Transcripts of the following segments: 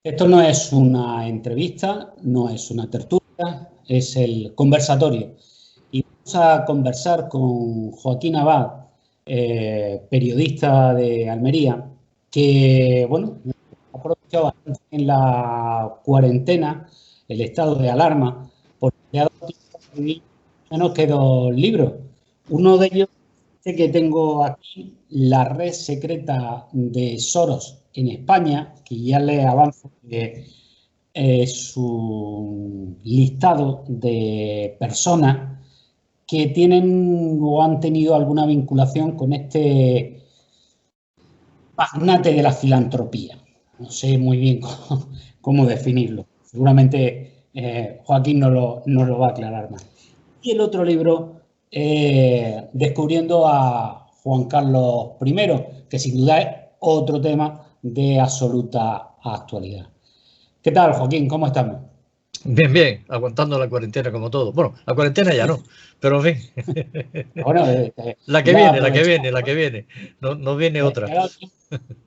Esto no es una entrevista, no es una tertulia, es el conversatorio. Y vamos a conversar con Joaquín Abad, periodista de Almería, que, bueno, ha aprovechado bastante en la cuarentena, el estado de alarma, porque le ha dado tiempo a escribir menos que 2 libros. Uno de ellos que tengo aquí, La red secreta de Soros en España, que ya le avanzo que es un listado de personas que tienen o han tenido alguna vinculación con este magnate de la filantropía. No sé muy bien cómo definirlo. Seguramente Joaquín nos lo va a aclarar más. Y el otro libro, Descubriendo a Juan Carlos I, que sin duda es otro tema de absoluta actualidad. ¿Qué tal, Joaquín? ¿Cómo estamos? Bien, bien, aguantando la cuarentena como todo. Bueno, la cuarentena ya no, pero en fin. Bueno, La que ya viene, la que aprovechamos, viene, la que viene. No, no viene ¿te otra. ha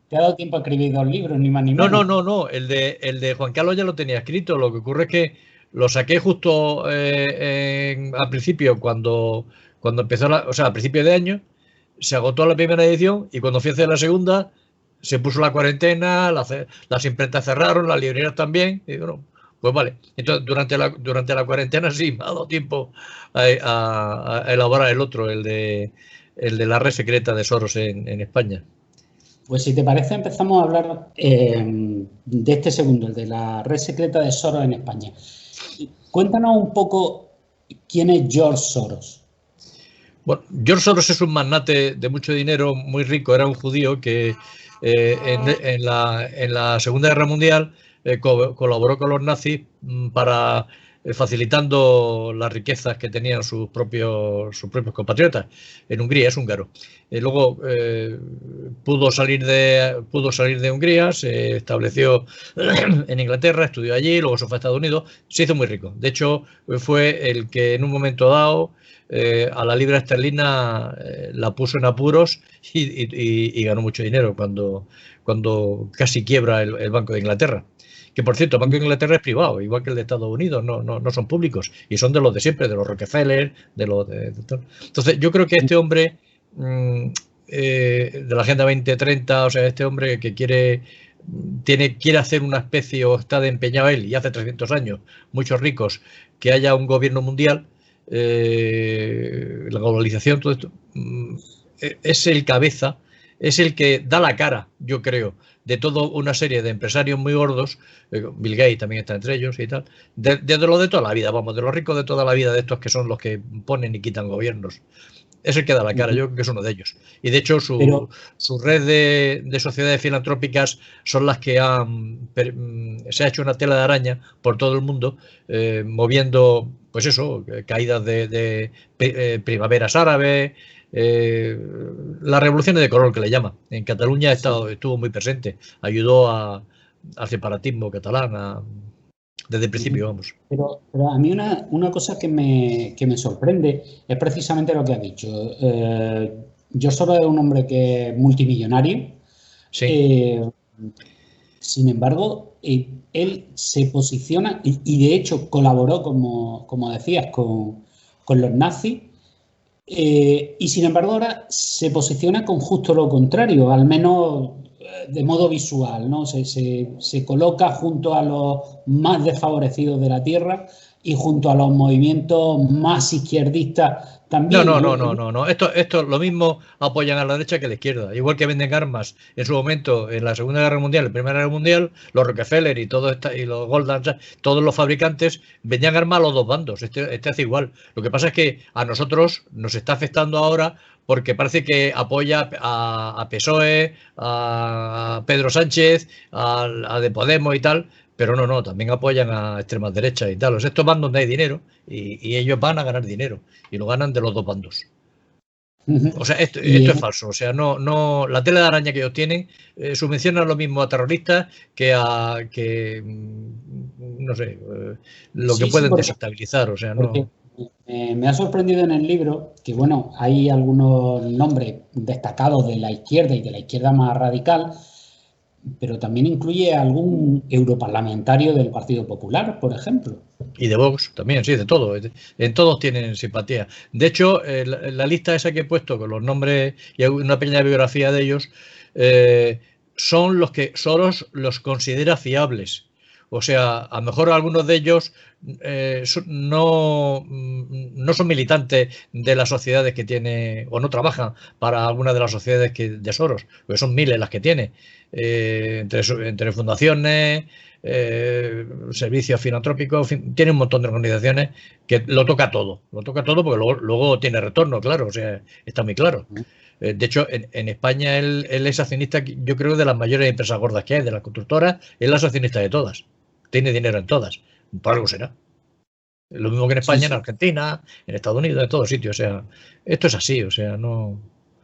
dado tiempo a escribir 2 libros, ni más ni No, no, menos? no, no. El de Juan Carlos ya lo tenía escrito. Lo que ocurre es que lo saqué justo al principio, cuando empezó o sea, a principio de año, se agotó la primera edición y cuando fui a hacer la segunda, se puso la cuarentena, las imprentas cerraron, las librerías también. Y bueno, pues vale. Entonces, durante la cuarentena sí me ha dado tiempo a elaborar el otro, el de la red secreta de Soros en España. Pues si te parece, empezamos a hablar de este segundo, el de la red secreta de Soros en España. Cuéntanos un poco quién es George Soros. Bueno, George Soros es un magnate de mucho dinero, muy rico, era un judío que en la Segunda Guerra Mundial colaboró con los nazis para facilitando las riquezas que tenían sus propios compatriotas. En Hungría es húngaro. Luego pudo salir de Hungría, se estableció en Inglaterra, estudió allí, luego se fue a Estados Unidos, se hizo muy rico. De hecho, fue el que en un momento dado a la libra esterlina la puso en apuros y ganó mucho dinero cuando casi quiebra el Banco de Inglaterra. Que por cierto, el Banco de Inglaterra es privado, igual que el de Estados Unidos, no son públicos y son de los de siempre, de los Rockefeller, de los de. Entonces, yo creo que este hombre de la Agenda 2030, o sea, este hombre que quiere hacer una especie, o está de empeñado él, y hace 300 años, muchos ricos, que haya un gobierno mundial, la globalización, todo esto, es el cabeza, es el que da la cara, yo creo, de toda una serie de empresarios muy gordos. Bill Gates también está entre ellos y tal, de lo de toda la vida, vamos, de los ricos de toda la vida, de estos que son los que ponen y quitan gobiernos. Es el que da la cara, yo creo que es uno de ellos. Y de hecho su red de sociedades filantrópicas son las que se ha hecho una tela de araña por todo el mundo, moviendo, pues eso, caídas de primaveras árabes, las revoluciones de color que le llama. En Cataluña estuvo muy presente, ayudó al separatismo catalán desde el principio, vamos. Pero a mí una cosa que me sorprende es precisamente lo que ha dicho. Yo solo es un hombre que es multimillonario. Sí. Sin embargo, él se posiciona y de hecho colaboró, como decías, con los nazis. Y sin embargo ahora se posiciona con justo lo contrario, al menos de modo visual, ¿no? Se coloca junto a los más desfavorecidos de la tierra y junto a los movimientos más izquierdistas No, también. no, no, no, no, no. Esto lo mismo apoyan a la derecha que a la izquierda. Igual que venden armas en su momento en la Segunda Guerra Mundial, en la Primera Guerra Mundial, los Rockefeller y los Goldman Sachs, todos los fabricantes vendían armas a los dos bandos. Este hace igual. Lo que pasa es que a nosotros nos está afectando ahora porque parece que apoya a PSOE, a Pedro Sánchez, a de Podemos y tal. Pero no, también apoyan a extremas derechas y tal. O sea, estos van donde hay dinero y ellos van a ganar dinero y lo ganan de los dos bandos. O sea, esto es falso. O sea, no, la tela de araña que ellos tienen subvenciona lo mismo a terroristas que no sé, lo que pueden desestabilizar. O sea, no. Me ha sorprendido en el libro que, bueno, hay algunos nombres destacados de la izquierda y de la izquierda más radical, pero también incluye a algún europarlamentario del Partido Popular, por ejemplo. Y de Vox también, sí, de todo. En todos tienen simpatía. De hecho, la lista esa que he puesto con los nombres y una pequeña biografía de ellos, son los que Soros los considera fiables. O sea, a lo mejor algunos de ellos no son militantes de las sociedades que tiene, o no trabajan para alguna de las sociedades de Soros, porque son miles las que tiene, entre fundaciones, servicios filantrópicos, en fin, tiene un montón de organizaciones que lo toca todo porque luego tiene retorno, claro, o sea, está muy claro. De hecho, en España él es accionista, yo creo, de las mayores empresas gordas que hay, de las constructoras, él es accionista de todas, tiene dinero en todas, por algo será. Lo mismo que en España, sí, sí. En Argentina, en Estados Unidos, en todos sitios, o sea, esto es así, o sea, no...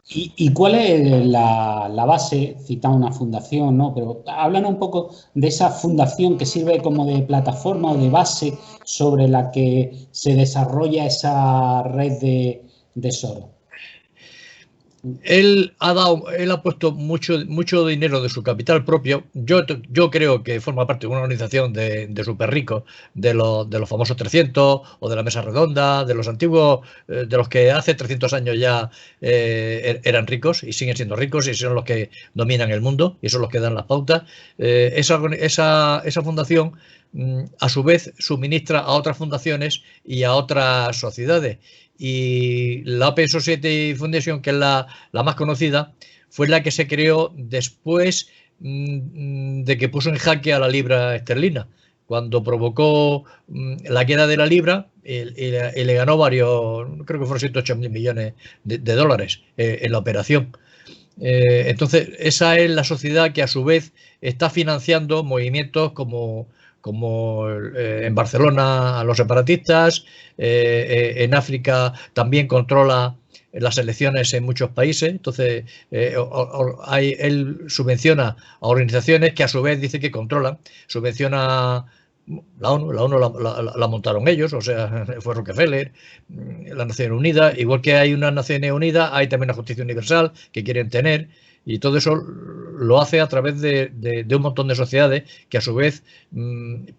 ¿Y cuál es la base? Cita una fundación, ¿no? Pero hablan un poco de esa fundación que sirve como de plataforma o de base sobre la que se desarrolla esa red de Soros. Él ha puesto mucho dinero de su capital propio. Yo creo que forma parte de una organización de súper ricos, de los famosos 300 o de la Mesa Redonda, de los antiguos, de los que hace 300 años ya eran ricos y siguen siendo ricos y son los que dominan el mundo y son los que dan las pautas. Esa fundación, a su vez, suministra a otras fundaciones y a otras sociedades. Y la Open Society Foundation, que es la más conocida, fue la que se creó después de que puso en jaque a la libra esterlina, cuando provocó la queda de la libra y le ganó varios, creo que fueron 108.000 millones de dólares en la operación. Entonces, esa es la sociedad que a su vez está financiando movimientos como en Barcelona a los separatistas, en África también controla las elecciones en muchos países, entonces él subvenciona a organizaciones que a su vez dice que controlan, subvenciona la ONU la montaron ellos, o sea, fue Rockefeller, las Naciones Unidas, igual que hay unas Naciones Unidas, hay también una justicia universal que quieren tener, y todo eso lo hace a través de un montón de sociedades que a su vez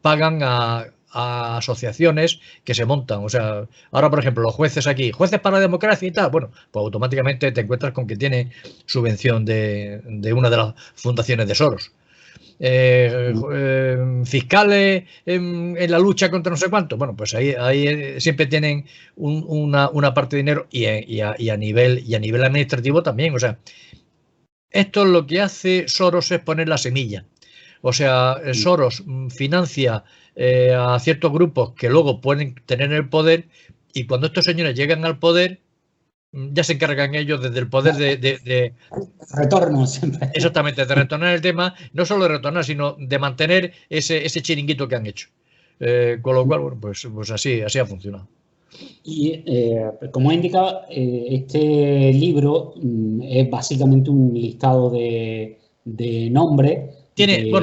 pagan a asociaciones que se montan. O sea, ahora por ejemplo los jueces aquí, jueces para la democracia y tal, bueno, pues automáticamente te encuentras con que tiene subvención de una de las fundaciones de Soros. Fiscales en la lucha contra no sé cuánto, bueno, pues ahí siempre tienen una parte de dinero y a nivel administrativo también. O sea, esto lo que hace Soros es poner la semilla. O sea, Soros financia a ciertos grupos que luego pueden tener el poder, y cuando estos señores llegan al poder, ya se encargan ellos desde el poder de retorno siempre. Exactamente, de retornar el tema, no solo de retornar, sino de mantener ese chiringuito que han hecho. Con lo cual, bueno, pues así ha funcionado. Y como he indicado, este libro es básicamente un listado de nombres. Tiene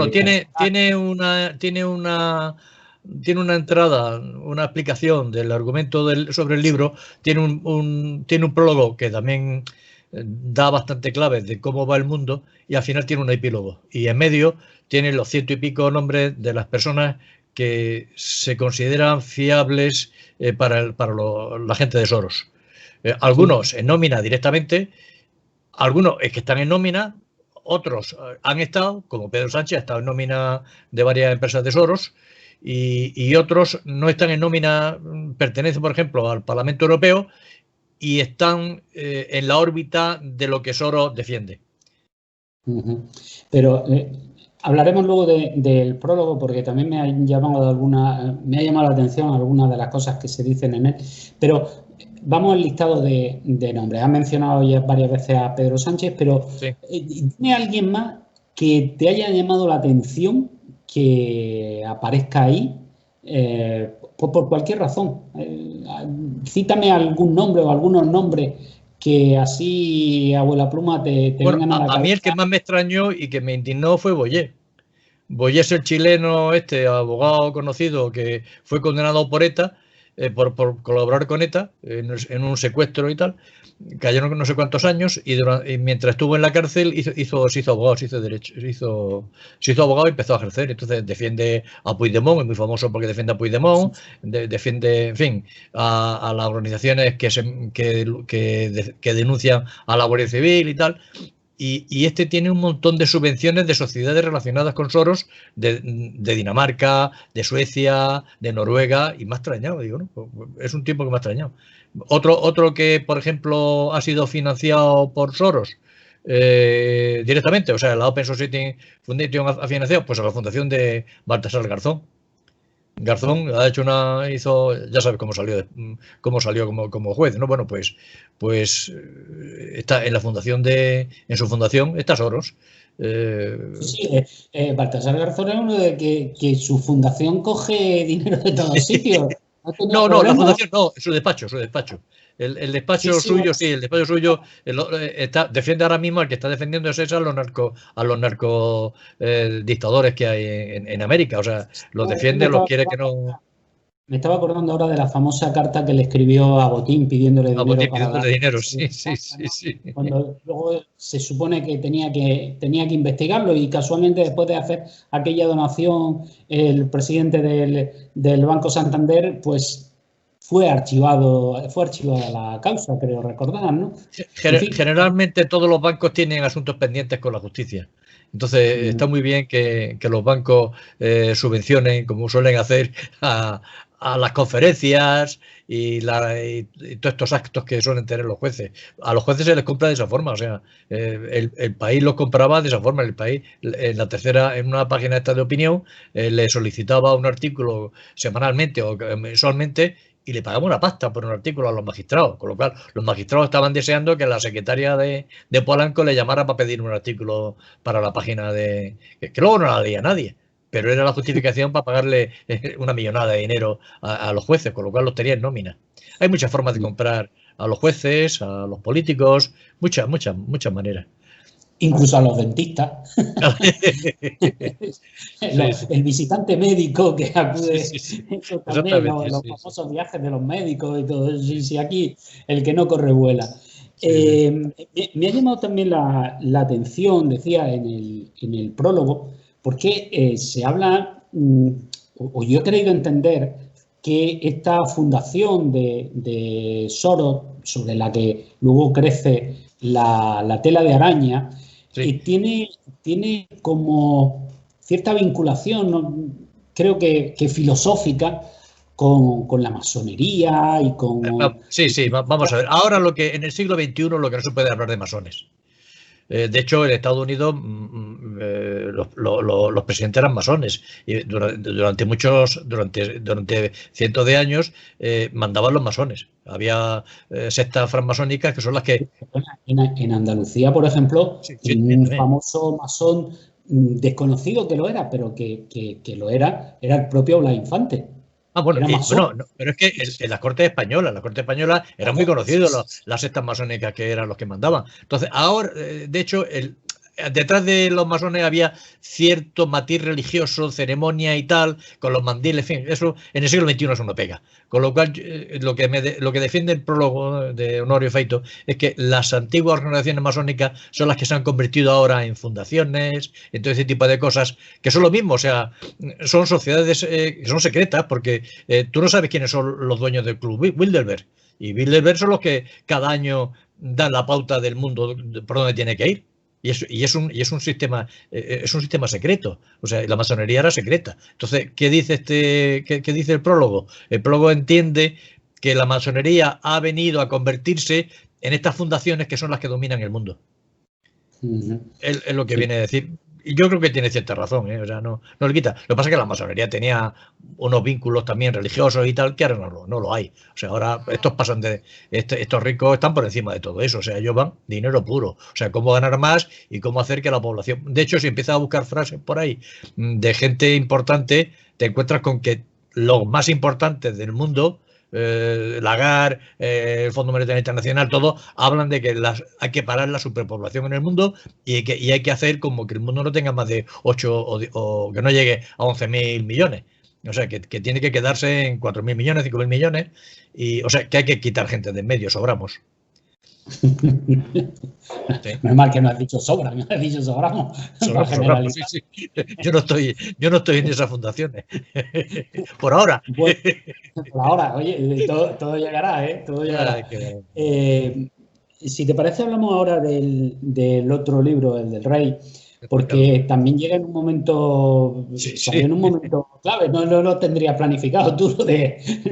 una entrada, una explicación del argumento sobre el libro, tiene un prólogo que también da bastante claves de cómo va el mundo, y al final tiene un epílogo. Y en medio tiene los 100 y pico nombres de las personas que se consideran fiables para la gente de Soros. Algunos en nómina directamente, algunos es que están en nómina, otros han estado, como Pedro Sánchez, ha estado en nómina de varias empresas de Soros, y otros no están en nómina, pertenecen, por ejemplo, al Parlamento Europeo y están en la órbita de lo que Soros defiende. Pero hablaremos luego del prólogo, porque también me ha llamado la atención algunas de las cosas que se dicen en él. Pero vamos al listado de nombres. Has mencionado ya varias veces a Pedro Sánchez, pero sí. ¿Tiene alguien más que te haya llamado la atención que aparezca ahí? Por cualquier razón. Cítame algún nombre o algunos nombres que así, abuela pluma, te vengan a la cabeza. A mí el que más me extrañó y que me indignó fue Boyer. Boyer es el chileno, abogado conocido, que fue condenado por ETA por colaborar con ETA en un secuestro y tal. Cayeron no sé cuántos años y mientras estuvo en la cárcel se hizo abogado, se hizo abogado y empezó a ejercer. Entonces defiende a Puigdemont, es muy famoso porque defiende a Puigdemont, defiende, en fin, a las organizaciones que denuncian a la Guardia Civil y tal. Y este tiene un montón de subvenciones de sociedades relacionadas con Soros, de Dinamarca, de Suecia, de Noruega, y me ha extrañado, digo, ¿no? Es un tipo que me ha extrañado. Otro que, por ejemplo, ha sido financiado por Soros directamente, o sea, la Open Society Foundation ha financiado, pues a la fundación de Baltasar Garzón. Garzón ya sabes cómo salió como juez, ¿no? Bueno, pues está en la fundación en su fundación está Soros. Sí, Baltasar Garzón es uno de que su fundación coge dinero de todos sitios. No, la fundación no, su despacho. El despacho suyo, sí, el despacho suyo defiende ahora mismo, el que está defendiendo es a los narco dictadores que hay en América. O sea, los defiende, los quiere que no. Me estaba acordando ahora de la famosa carta que le escribió a Botín pidiéndole dinero. Botín pidiéndole dinero, sí. Cuando luego se supone que tenía que investigarlo y casualmente después de hacer aquella donación el presidente del Banco Santander, pues fue archivada la causa, creo recordar, ¿no? Generalmente todos los bancos tienen asuntos pendientes con la justicia. Entonces está muy bien que los bancos subvencionen, como suelen hacer, a las conferencias y todos estos actos que suelen tener los jueces. A los jueces se les compra de esa forma, o sea, el país los compraba de esa forma. El país, en una página esta de opinión, le solicitaba un artículo semanalmente o mensualmente y le pagamos una pasta por un artículo a los magistrados, con lo cual los magistrados estaban deseando que la secretaria de Polanco le llamara para pedir un artículo para la página que luego no la leía nadie. Pero era la justificación para pagarle una millonada de dinero a los jueces, con lo cual los tenía en nómina. Hay muchas formas de comprar a los jueces, a los políticos, muchas maneras. Incluso a los dentistas. El visitante médico que acude. Eso también, los famosos viajes de los médicos y todo eso. Y aquí el que no corre vuela. Me ha llamado también la atención, decía en el prólogo, porque se habla, o yo he querido entender, que esta fundación de Soros, sobre la que luego crece la tela de araña, tiene como cierta vinculación, ¿no? Creo que filosófica, con la masonería y con... Sí, vamos a ver. Ahora en el siglo XXI lo que no se puede hablar de masones. De hecho, en Estados Unidos los presidentes eran masones y durante cientos de años mandaban los masones. Había sectas francmasónicas que son las que... En Andalucía, por ejemplo, un famoso masón desconocido que lo era, pero que lo era el propio Blas Infante. Bueno, pero es que en las Cortes Españolas eran muy conocidos las sectas masónicas que eran los que mandaban. Entonces, ahora, de hecho, detrás de los masones había cierto matiz religioso, ceremonia y tal, con los mandiles, en fin, eso en el siglo XXI eso no pega. Con lo cual, lo que defiende el prólogo de Honorio Feito es que las antiguas organizaciones masónicas son las que se han convertido ahora en fundaciones, en todo ese tipo de cosas, que son lo mismo, o sea, son sociedades que son secretas, porque tú no sabes quiénes son los dueños del club Bilderberg, y Bilderberg son los que cada año dan la pauta del mundo por donde tiene que ir. Y es un sistema secreto. O sea, la masonería era secreta. Entonces, ¿qué dice qué dice el prólogo? El prólogo entiende que la masonería ha venido a convertirse en estas fundaciones que son las que dominan el mundo. Es lo que viene a decir. Y yo creo que tiene cierta razón, o sea, no le quita. Lo que pasa es que la masonería tenía unos vínculos también religiosos y tal, que ahora no lo hay. O sea, ahora estos ricos están por encima de todo eso. O sea, ellos van dinero puro. O sea, cómo ganar más y cómo hacer que la población... De hecho, si empiezas a buscar frases por ahí de gente importante, te encuentras con que los más importantes del mundo... Lagarde, el Fondo Monetario Internacional, todos hablan de que hay que parar la superpoblación en el mundo y hay que hacer como que el mundo no tenga más de 8 o que no llegue a 11.000 millones. O sea, que tiene que quedarse en 4.000 millones, 5.000 millones. Y, o sea, que hay que quitar gente de en medio, sobramos. Sí. Menos mal que no has dicho sobra, no has dicho sobramos. Sobramos, sí, sí. Yo no estoy en esas fundaciones. Por ahora. Bueno, por ahora, oye, todo llegará, ¿eh? Todo llegará. Si te parece, hablamos ahora del otro libro, el del Rey, porque también llega en un momento, salió en un momento clave, no lo tendrías planificado tú,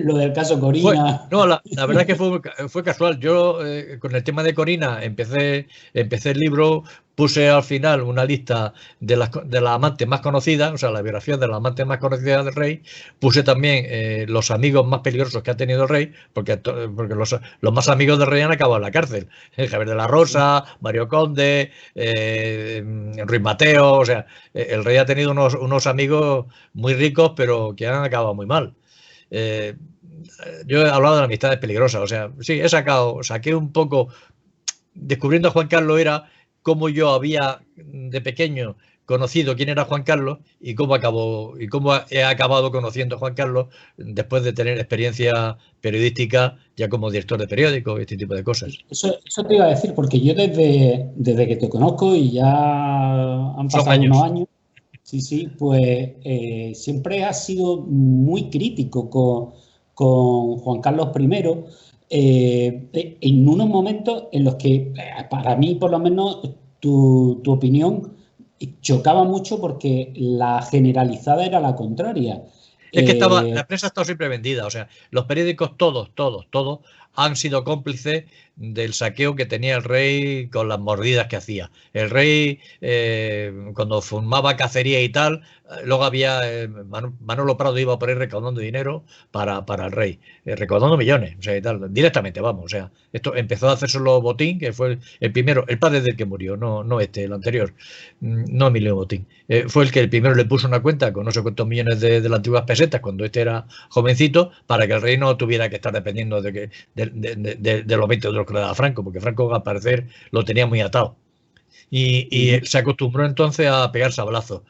lo del caso Corina. No, la verdad es que fue casual. Yo con el tema de Corina empecé el libro, puse al final una lista de las amantes más conocidas, o sea, la biografía de las amantes más conocidas del rey. Puse también los amigos más peligrosos que ha tenido el rey, porque los más amigos del rey han acabado en la cárcel. Javier de la Rosa, Mario Conde, Ruiz Mateo, o sea, el rey ha tenido unos amigos muy ricos, pero que han acabado muy mal. Yo he hablado de la amistad peligrosa, o sea, sí, saqué un poco, descubriendo a Juan Carlos era cómo yo había de pequeño conocido quién era Juan Carlos y cómo he acabado conociendo a Juan Carlos después de tener experiencia periodística ya como director de periódico y este tipo de cosas. Eso te iba a decir, porque yo desde que te conozco y ya han pasado unos años, sí, pues siempre has sido muy crítico con Juan Carlos I, en unos momentos en los que, para mí por lo menos, tu opinión chocaba mucho porque la generalizada era la contraria. Es que la prensa ha estado siempre vendida, o sea, los periódicos todos han sido cómplices del saqueo que tenía el rey con las mordidas que hacía. El rey, cuando formaba cacería y tal, luego había Manolo Prado iba por ahí recaudando dinero para el rey, recaudando millones, o sea, y tal, directamente, vamos, o sea, esto empezó a hacer solo Botín, que fue el primero, el padre del que murió, no el anterior, no Emilio Botín, fue el que el primero le puso una cuenta con no sé cuántos millones de las antiguas pesetas cuando este era jovencito, para que el rey no tuviera que estar dependiendo de los 20 euros que le daba Franco, porque Franco al parecer lo tenía muy atado. Y se acostumbró entonces a pegar sablazos.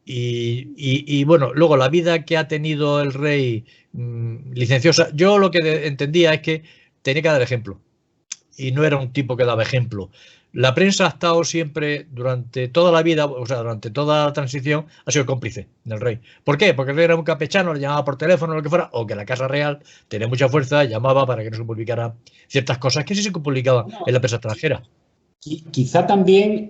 Y bueno, luego la vida que ha tenido el rey licenciosa, yo lo que entendía es que tenía que dar ejemplo. Y no era un tipo que daba ejemplo. La prensa ha estado siempre, durante toda la vida, o sea, durante toda la transición, ha sido cómplice del rey. ¿Por qué? Porque el rey era un campechano, le llamaba por teléfono o lo que fuera, o que la Casa Real tenía mucha fuerza, llamaba para que no se publicara ciertas cosas que sí se publicaban en la prensa extranjera. Quizá también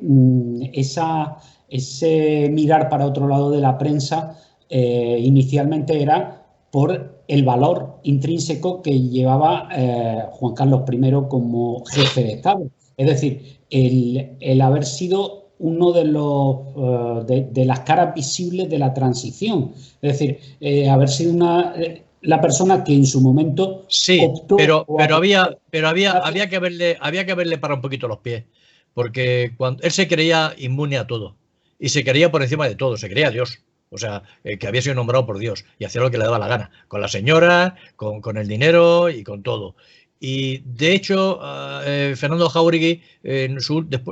ese mirar para otro lado de la prensa inicialmente era por el valor intrínseco que llevaba Juan Carlos I como jefe de Estado. Es decir, el haber sido uno de las caras visibles de la transición. Es decir, haber sido la persona que en su momento optó. Pero había que verle para un poquito los pies. Porque cuando él se creía inmune a todo. Y se creía por encima de todo. Se creía Dios. O sea, que había sido nombrado por Dios. Y hacía lo que le daba la gana. Con la señora, con el dinero y con todo. Y de hecho, Fernando Jáuregui,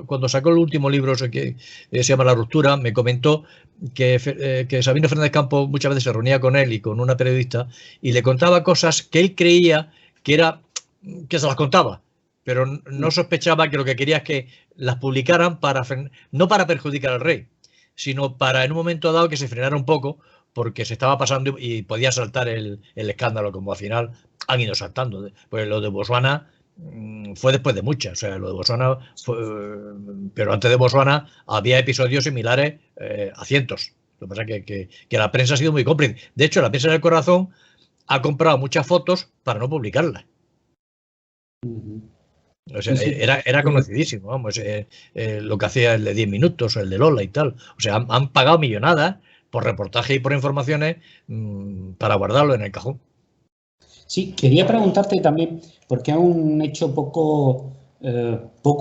cuando sacó el último libro que se llama La Ruptura, me comentó que Sabino Fernández Campos muchas veces se reunía con él y con una periodista y le contaba cosas que él creía que se las contaba, pero no sospechaba que lo que quería es que las publicaran no para perjudicar al rey, sino para en un momento dado que se frenara un poco, porque se estaba pasando y podía saltar el escándalo, como al final han ido saltando. Pues lo de Botswana fue después de muchas, o sea, lo de Botswana pero antes de Botswana había episodios similares a cientos. Lo que pasa es que la prensa ha sido muy cómplice. De hecho, la prensa del Corazón ha comprado muchas fotos para no publicarlas. O sea, era conocidísimo, vamos, lo que hacía el de 10 minutos, el de Lola y tal. O sea, han pagado millonadas por reportaje y por informaciones para guardarlo en el cajón. Sí, quería preguntarte también, porque es un hecho poco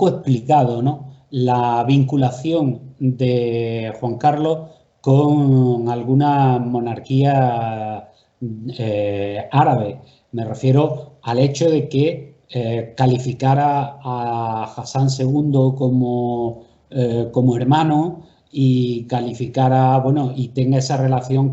explicado, ¿no? La vinculación de Juan Carlos con alguna monarquía árabe. Me refiero al hecho de que calificara a Hassan II como hermano y calificara, bueno, y tenga esa relación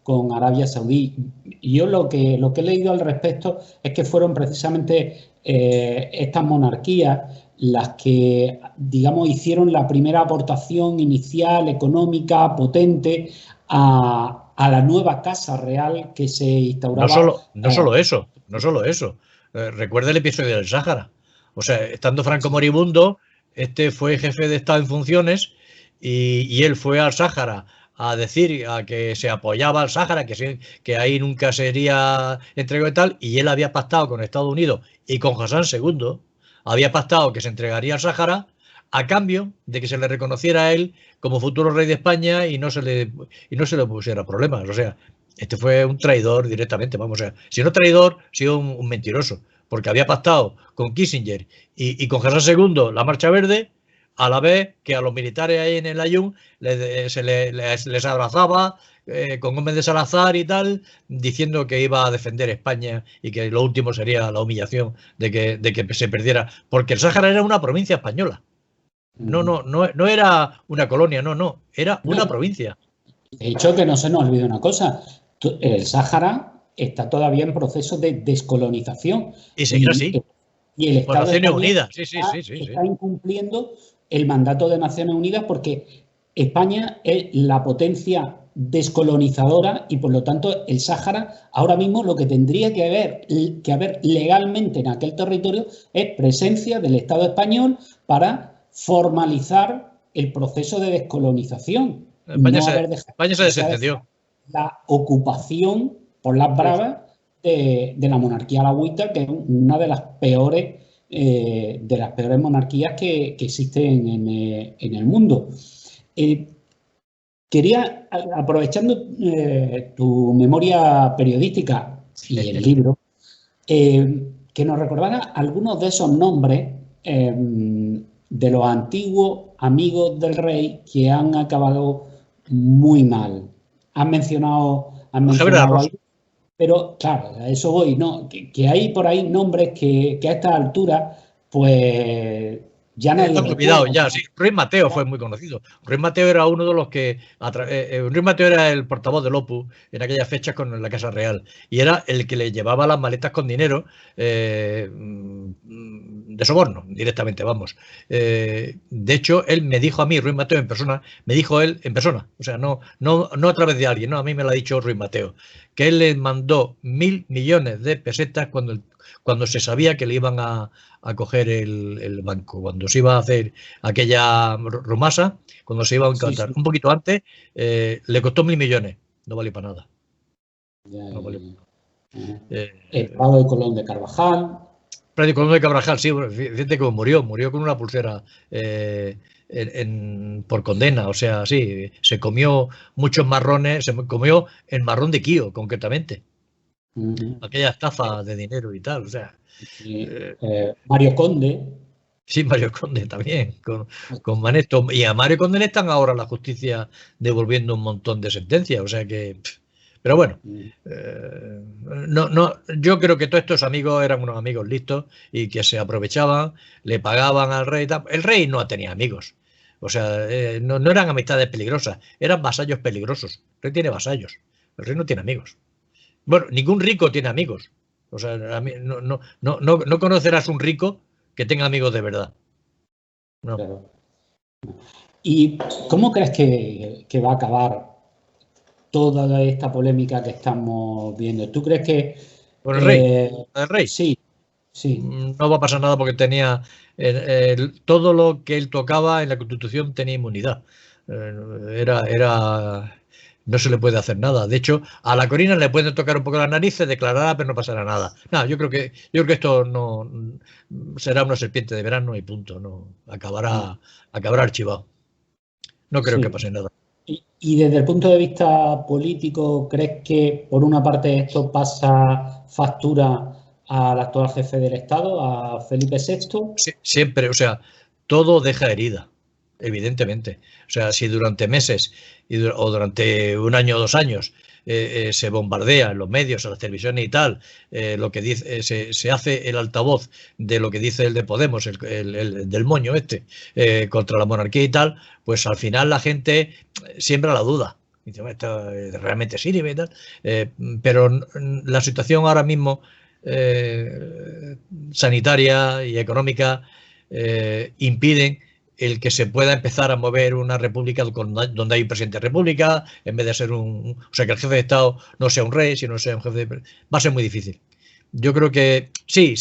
con Arabia Saudí. Y yo lo que he leído al respecto es que fueron precisamente estas monarquías las que, digamos, hicieron la primera aportación inicial económica potente a la nueva casa real que se instauraba. No solo eso, no solo eso. Recuerda el episodio del Sáhara. O sea, estando Franco moribundo, este fue jefe de Estado en funciones y él fue al Sáhara a decir a que se apoyaba al Sáhara, que ahí nunca sería entregado y tal, y él había pactado con Estados Unidos y con Hassan II, había pactado que se entregaría al Sáhara a cambio de que se le reconociera a él como futuro rey de España y no se le pusiera problemas. O sea, este fue un traidor directamente, vamos, o sea, si no traidor, ha sido un mentiroso, porque había pactado con Kissinger y con Hassan II la Marcha Verde, a la vez que a los militares ahí en el Ayun les abrazaba con Gómez de Salazar y tal, diciendo que iba a defender España y que lo último sería la humillación de que se perdiera, porque el Sáhara era una provincia española. No era una colonia, no, era una provincia. De hecho, que no se nos olvide una cosa, el Sáhara está todavía en proceso de descolonización. Y seguirá así. Y el Estado Naciones español Unidas, sí. está incumpliendo el mandato de Naciones Unidas porque España es la potencia descolonizadora y por lo tanto el Sáhara ahora mismo lo que tendría que haber legalmente en aquel territorio es presencia del Estado español para formalizar el proceso de descolonización. España se desentendió. La ocupación por las bravas de la monarquía alauita, que es una de las peores monarquías que existen en el mundo. Quería, aprovechando tu memoria periodística y el libro, que nos recordara algunos de esos nombres de los antiguos amigos del rey que han acabado muy mal. Han mencionado ahí, pero claro, a eso voy, ¿no? Que hay por ahí nombres que a esta altura, pues ya nadie está olvidado, ya, sí. Ruiz Mateo fue muy conocido. Ruiz Mateo era uno de los que. Ruiz Mateo era el portavoz del Opus en aquellas fechas con la Casa Real. Y era el que le llevaba las maletas con dinero de soborno, directamente, vamos. De hecho, él me dijo a mí, Ruiz Mateo en persona, o sea, no a través de alguien, no, a mí me lo ha dicho Ruiz Mateo, que él le mandó 1.000 millones de pesetas cuando se sabía que le iban a coger el banco, cuando se iba a hacer aquella romasa, cuando se iba a encantar. Un poquito antes, le costó 1.000 millones, no vale para nada. El Prado de Colón de Carvajal. Prado de Colón de Carvajal, sí, fíjate cómo murió con una pulsera por condena, o sea, sí, se comió muchos marrones, se comió el marrón de Kío, concretamente. Aquella estafa de dinero y tal, o sea. Mario Conde. Sí, Mario Conde también, con Manesto. Y a Mario Conde le están ahora la justicia devolviendo un montón de sentencias, o sea que. Pero bueno, yo creo que todos estos amigos eran unos amigos listos y que se aprovechaban, le pagaban al rey. El rey no tenía amigos, o sea, no eran amistades peligrosas, eran vasallos peligrosos. El rey tiene vasallos, el rey no tiene amigos. Bueno, ningún rico tiene amigos. O sea, no conocerás un rico que tenga amigos de verdad. No. Claro. ¿Y cómo crees que va a acabar toda esta polémica que estamos viendo? ¿Tú crees que... ¿Con el rey? ¿El rey? Sí. No va a pasar nada porque tenía... todo lo que él tocaba en la Constitución tenía inmunidad. No se le puede hacer nada. De hecho, a la Corina le pueden tocar un poco las narices, declarará, pero no pasará nada. No, yo creo que esto no será una serpiente de verano y punto. No acabará archivado. No creo que pase nada. Y desde el punto de vista político, ¿crees que por una parte esto pasa factura al actual jefe del Estado, a Felipe VI? Sí, siempre, o sea, todo deja herida, evidentemente. O sea, si durante meses o durante un año o 2 años se bombardea en los medios, en las televisiones y tal, lo que dice, se hace el altavoz de lo que dice el de Podemos, el del moño contra la monarquía y tal, pues al final la gente siembra la duda. Y dice, esto realmente sirve y tal. Pero la situación ahora mismo sanitaria y económica impiden el que se pueda empezar a mover una república donde hay un presidente de república, en vez de ser o sea, que el jefe de Estado no sea un rey, sino sea un jefe de... Va a ser muy difícil. Yo creo que sí,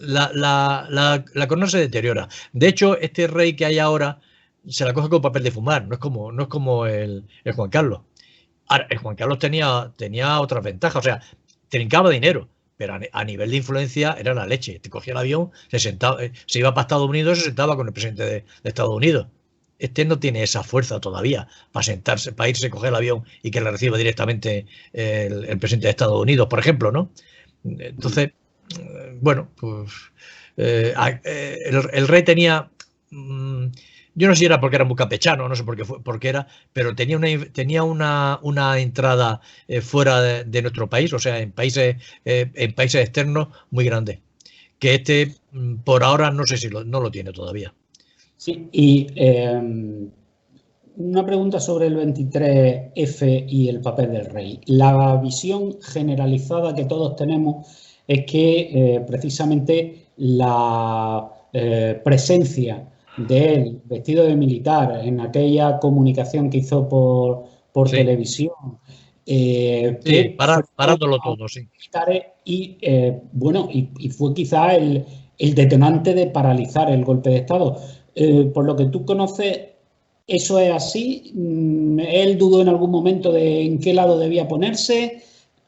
la corona se deteriora. De hecho, este rey que hay ahora se la coge con papel de fumar, no es como el Juan Carlos. Ahora, el Juan Carlos tenía otras ventajas, o sea, trincaba dinero, pero a nivel de influencia era la leche. Te cogía el avión, se iba para Estados Unidos y se sentaba con el presidente de Estados Unidos. Este no tiene esa fuerza todavía para sentarse, para irse, coger el avión y que le reciba directamente el presidente de Estados Unidos, por ejemplo, ¿no? Entonces, bueno, pues el rey tenía, yo no sé si era porque era muy campechano, no sé por qué era, pero tenía una entrada fuera de nuestro país, o sea, en países externos muy grande, que este por ahora no sé si no lo tiene todavía. Sí, y una pregunta sobre el 23F y el papel del rey. La visión generalizada que todos tenemos es que precisamente la presencia de él vestido de militar en aquella comunicación que hizo por televisión, sí, parándolo todo, sí. Y bueno, y fue quizá el detonante de paralizar el golpe de Estado. Por lo que tú conoces, ¿eso es así? ¿Él dudó en algún momento de en qué lado debía ponerse?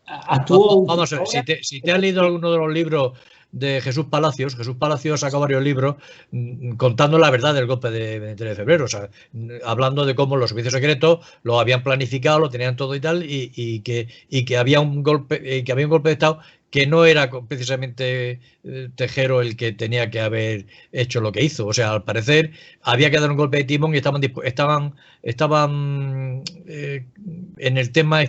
¿Actuó? Vamos a ver, si te has leído alguno de los libros de Jesús Palacios saca varios libros contando la verdad del golpe de 23 de febrero, o sea, hablando de cómo los servicios secretos lo habían planificado, lo tenían todo y tal, y que había un golpe de Estado que no era precisamente Tejero el que tenía que haber hecho lo que hizo. O sea, al parecer había que dar un golpe de timón y estaban en el tema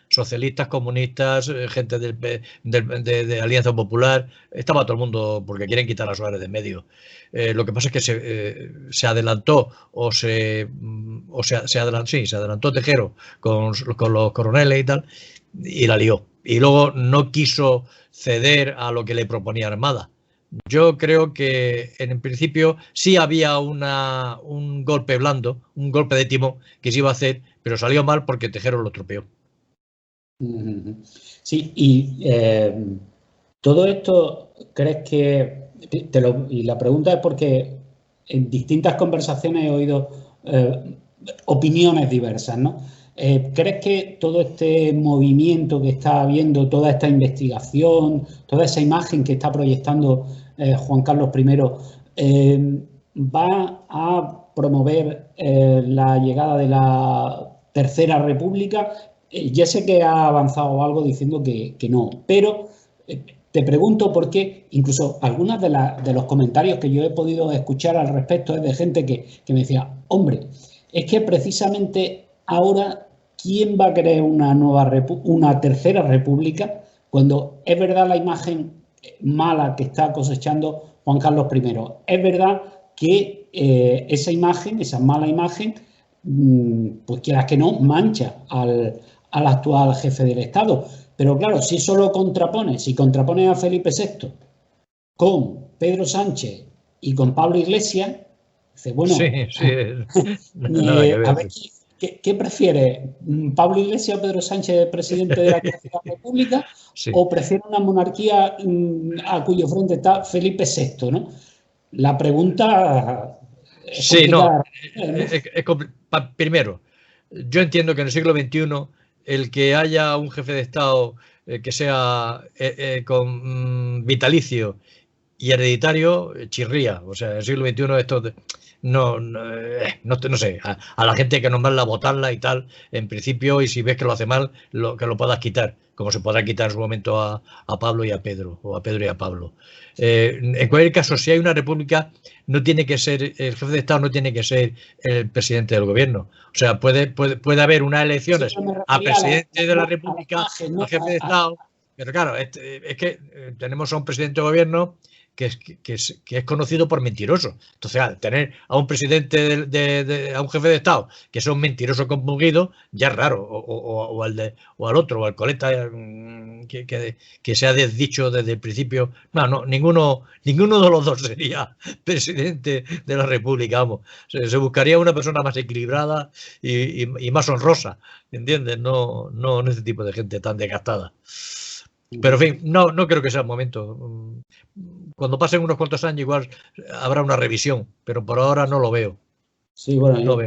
socialistas, comunistas, gente de Alianza Popular, estaba todo el mundo porque quieren quitar a Suárez de medio. Lo que pasa es que se adelantó se adelantó Tejero con los coroneles y tal, y la lió. Y luego no quiso ceder a lo que le proponía Armada. Yo creo que en principio sí había un golpe blando, un golpe de timón que se iba a hacer, pero salió mal porque Tejero lo tropeó. Sí, y todo esto, ¿crees que y la pregunta es porque en distintas conversaciones he oído opiniones diversas, ¿no? ¿Crees que todo este movimiento que está habiendo, toda esta investigación, toda esa imagen que está proyectando Juan Carlos I va a promover la llegada de la Tercera República? Ya sé que ha avanzado algo diciendo que no, pero te pregunto por qué incluso algunos de los comentarios que yo he podido escuchar al respecto es de gente que me decía, hombre, es que precisamente ahora, ¿quién va a querer una Tercera República cuando es verdad la imagen mala que está cosechando Juan Carlos I? Es verdad que esa imagen, esa mala imagen, pues quieras que no, mancha al actual jefe del Estado. Pero claro, si eso lo contrapones, si contrapones a Felipe VI con Pedro Sánchez y con Pablo Iglesias, dice, bueno, a ver, ¿qué prefiere? ¿Pablo Iglesias o Pedro Sánchez, presidente de la Tercera República? Sí. ¿O prefiere una monarquía a cuyo frente está Felipe VI? ¿No? La pregunta es complicada. Primero, yo entiendo que en el siglo XXI el que haya un jefe de Estado que sea con vitalicio y hereditario, chirría. O sea, en el siglo XXI esto no sé, a la gente hay que nombrarla, votarla y tal, en principio, y si ves que lo hace mal, que lo puedas quitar, como se podrá quitar en su momento a Pablo y a Pedro, o a Pedro y a Pablo. En cualquier caso, si hay una república, no tiene que ser, el jefe de Estado no tiene que ser el presidente del gobierno. O sea, puede haber unas elecciones a presidente de la república, al jefe de Estado, pero claro, es que tenemos a un presidente de gobierno que es conocido por mentiroso. Entonces, al tener a un presidente, a un jefe de Estado que es un mentiroso compungido, ya es raro. O al otro, o al coleta que se ha desdicho desde el principio. No, ninguno de los dos sería presidente de la República. Vamos, se buscaría una persona más equilibrada y más honrosa, ¿entiendes? No ese tipo de gente tan desgastada. Pero en fin, no creo que sea el momento. Cuando pasen unos cuantos años igual habrá una revisión, pero por ahora no lo veo. Sí, bueno, yo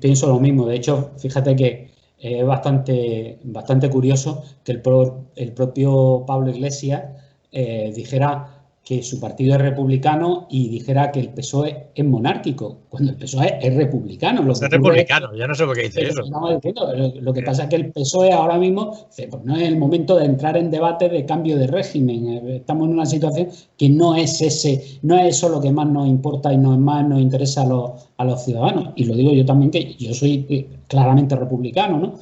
pienso lo mismo. De hecho, fíjate que es bastante curioso que el propio Pablo Iglesias dijera que su partido es republicano y dijera que el PSOE es monárquico, cuando el PSOE es republicano. Es republicano, ya no sé por qué dice eso. Lo que pasa es que el PSOE ahora mismo pues no es el momento de entrar en debate de cambio de régimen. Estamos en una situación que no es eso lo que más nos importa y más nos interesa a los ciudadanos. Y lo digo yo también, que yo soy claramente republicano, ¿no?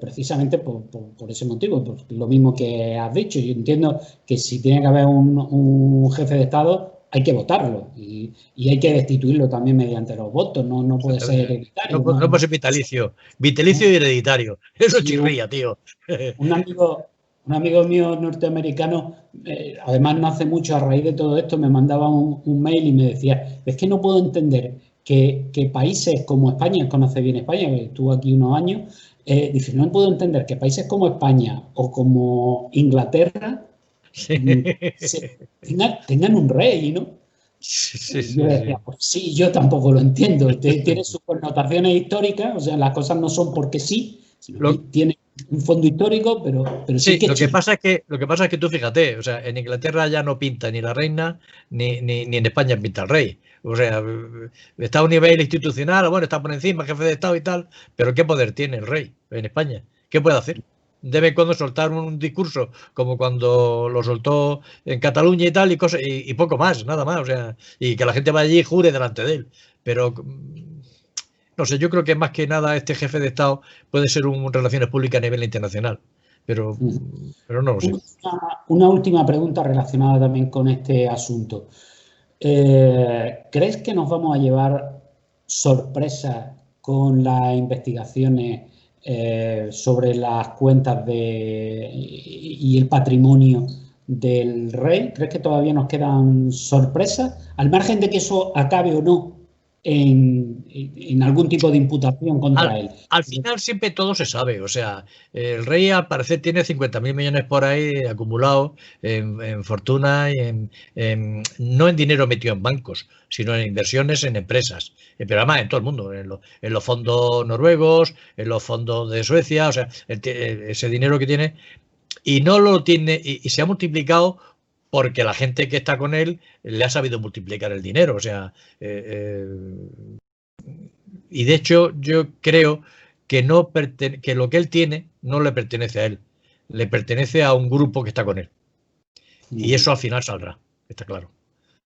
Precisamente por ese motivo, por lo mismo que has dicho. Yo entiendo que si tiene que haber un jefe de Estado, hay que votarlo y hay que destituirlo también mediante los votos. No puede ser hereditario. No puede ser vitalicio y hereditario. Eso chirría, tío. Un amigo mío norteamericano, además no hace mucho, a raíz de todo esto, me mandaba un mail y me decía: es que no puedo entender que países como España, conoce bien España, que estuvo aquí unos años, dice, no puedo entender que países como España o como Inglaterra tengan un rey, ¿no? Yo decía, pues sí, yo tampoco lo entiendo. Tiene sus connotaciones históricas, o sea, las cosas no son porque sí, sino que tiene un fondo histórico, pero sí que lo que pasa es que tú fíjate, o sea, en Inglaterra ya no pinta ni la reina ni en España pinta el rey. O sea, está a un nivel institucional, bueno, está por encima, jefe de Estado y tal, pero ¿qué poder tiene el rey en España? ¿Qué puede hacer? Debe cuando soltar un discurso como cuando lo soltó en Cataluña y tal, y poco más, nada más, o sea, y que la gente vaya allí y jure delante de él. Pero no sé, yo creo que más que nada este jefe de Estado puede ser un relaciones públicas a nivel internacional, pero no lo sé. Una última pregunta relacionada también con este asunto. ¿Crees que nos vamos a llevar sorpresas con las investigaciones sobre las cuentas y el patrimonio del rey? ¿Crees que todavía nos quedan sorpresas? Al margen de que eso acabe o no en algún tipo de imputación contra él. Al final siempre todo se sabe, o sea, el rey al parecer tiene 50.000 millones por ahí acumulados en fortuna y no en dinero metido en bancos, sino en inversiones en empresas, pero además en todo el mundo, en los fondos noruegos, en los fondos de Suecia, o sea, ese dinero que tiene y no lo tiene y se ha multiplicado porque la gente que está con él le ha sabido multiplicar el dinero, o sea, y de hecho yo creo que que lo que él tiene no le pertenece a él, le pertenece a un grupo que está con él. Y eso al final saldrá, está claro.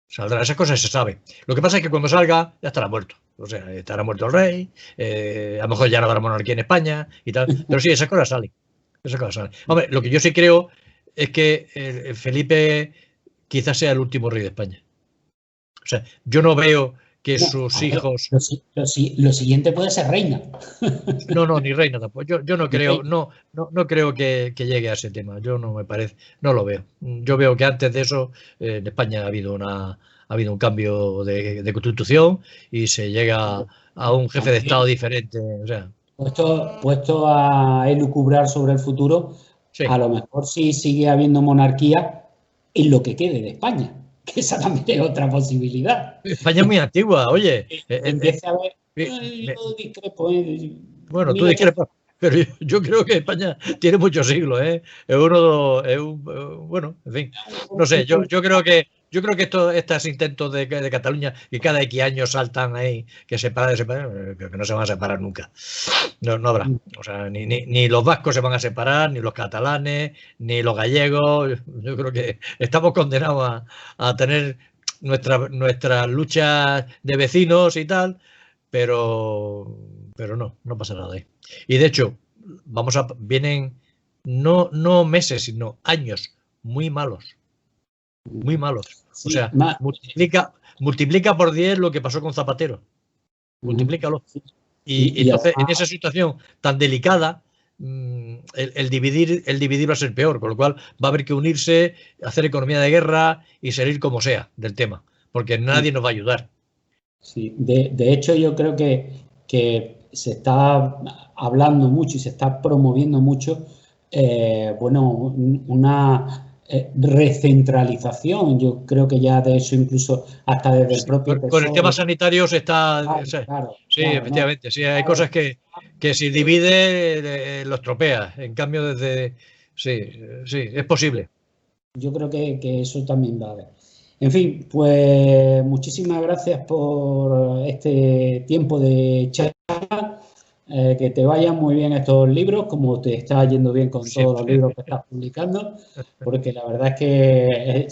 Saldrá, esas cosas se saben. Lo que pasa es que cuando salga ya estará muerto. O sea, estará muerto el rey, a lo mejor ya no habrá monarquía en España y tal. Pero sí, esas cosas salen. Esas cosas salen. Hombre, lo que yo sí creo es que Felipe quizás sea el último rey de España. O sea, yo no veo que sus hijos... Lo siguiente puede ser reina. No, ni reina tampoco. Yo no creo, no creo que llegue a ese tema. Yo no me parece, no lo veo. Yo veo que antes de eso en España ha habido un cambio de constitución y se llega a un jefe de Estado diferente. O sea, puesto a elucubrar sobre el futuro, sí. A lo mejor sí sigue habiendo monarquía en lo que quede de España, que esa también es otra posibilidad. España es muy antigua, oye. Empieza a ver. Yo discrepo. Bueno, tú discrepas, pero yo creo que España tiene muchos siglos, ¿eh? Bueno, en fin, no sé, yo creo que estos intentos de Cataluña que cada X años saltan ahí, que separan, creo que no se van a separar nunca. No habrá. O sea, ni los vascos se van a separar, ni los catalanes, ni los gallegos. Yo creo que estamos condenados a tener nuestras luchas de vecinos y tal, pero no pasa nada ahí. Y de hecho, vienen no meses, sino años muy malos muy malos. Sí, O sea, multiplica por 10 lo que pasó con Zapatero. Multiplícalo. Y entonces, en esa situación tan delicada, el dividir va a ser peor, con lo cual va a haber que unirse, hacer economía de guerra y salir como sea del tema, porque nadie nos va a ayudar. Sí, de hecho yo creo que se está hablando mucho y se está promoviendo mucho, bueno, una recentralización. Yo creo que ya de eso incluso hasta desde el propio Con el tema PSOE. sanitario se está... Claro, o sea, claro, sí, claro, ¿no? efectivamente, sí, hay Claro, cosas que si divide lo estropea. En cambio, desde... Sí, sí, es posible. yo creo que eso también va a haber. En fin, pues muchísimas gracias por este tiempo de charla. Que te vayan muy bien estos libros, como te está yendo bien con todos los Siempre. libros que estás publicando, porque la verdad es que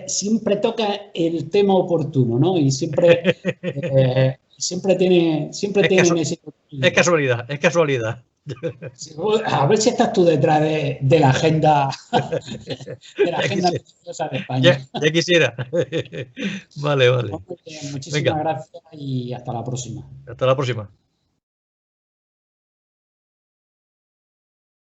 siempre toca el tema oportuno, ¿no? Y siempre Es, tienen casu éxito. es casualidad, es casualidad. A ver si estás tú detrás de la agenda de la Ya agenda quisiera. noticiosa de España. Ya quisiera. Vale, vale. Muy bien, muchísimas Venga, gracias y hasta la próxima. hasta la próxima.